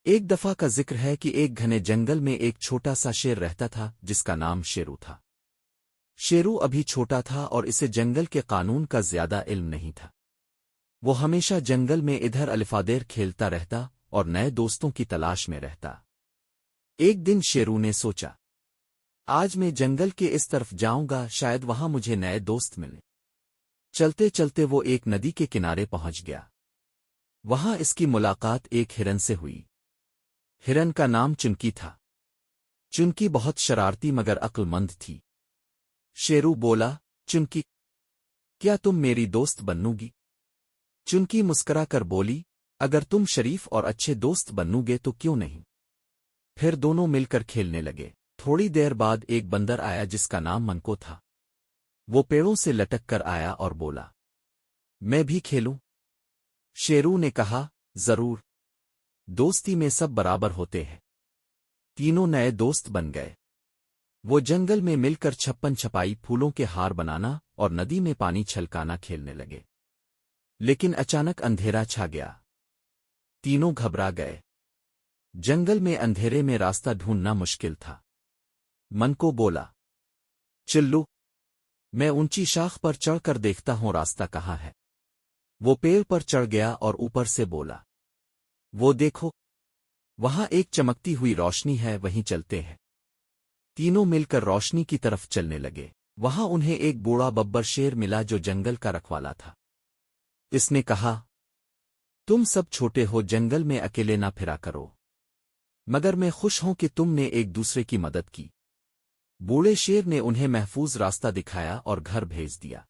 ایک دفعہ کا ذکر ہے کہ ایک گھنے جنگل میں ایک چھوٹا سا شیر رہتا تھا جس کا نام شیرو تھا۔ شیرو ابھی چھوٹا تھا اور اسے جنگل کے قانون کا زیادہ علم نہیں تھا۔ وہ ہمیشہ جنگل میں ادھر الفادیر کھیلتا رہتا اور نئے دوستوں کی تلاش میں رہتا۔ ایک دن شیرو نے سوچا، آج میں جنگل کے اس طرف جاؤں گا، شاید وہاں مجھے نئے دوست ملیں۔ چلتے چلتے وہ ایک ندی کے کنارے پہنچ گیا۔ وہاں اس کی ملاقات ایک ہرن سے ہوئی۔ ہرن کا نام چنکی تھا۔ چنکی بہت شرارتی مگر عقل مند تھی۔ شیرو بولا، چنکی، کیا تم میری دوست بنو گی؟ چنکی مسکرا کر بولی، اگر تم شریف اور اچھے دوست بنو گے تو کیوں نہیں؟ پھر دونوں مل کر کھیلنے لگے۔ تھوڑی دیر بعد ایک بندر آیا جس کا نام منکو تھا۔ وہ پیڑوں سے لٹک کر آیا اور بولا، میں بھی کھیلوں؟ شیرو نے کہا، ضرور، دوستی میں سب برابر ہوتے ہیں۔ تینوں نئے دوست بن گئے۔ وہ جنگل میں مل کر چھپن چھپائی، پھولوں کے ہار بنانا اور ندی میں پانی چھلکانا کھیلنے لگے۔ لیکن اچانک اندھیرا چھا گیا۔ تینوں گھبرا گئے۔ جنگل میں اندھیرے میں راستہ ڈھونڈنا مشکل تھا۔ منکو بولا، چلو، میں اونچی شاخ پر چڑھ کر دیکھتا ہوں راستہ کہاں ہے۔ وہ پیڑ پر چڑھ گیا اور اوپر سے بولا، وہ دیکھو، وہاں ایک چمکتی ہوئی روشنی ہے، وہیں چلتے ہیں۔ تینوں مل کر روشنی کی طرف چلنے لگے۔ وہاں انہیں ایک بوڑھا ببر شیر ملا جو جنگل کا رکھوالا تھا۔ اس نے کہا، تم سب چھوٹے ہو، جنگل میں اکیلے نہ پھرا کرو، مگر میں خوش ہوں کہ تم نے ایک دوسرے کی مدد کی۔ بوڑھے شیر نے انہیں محفوظ راستہ دکھایا اور گھر بھیج دیا۔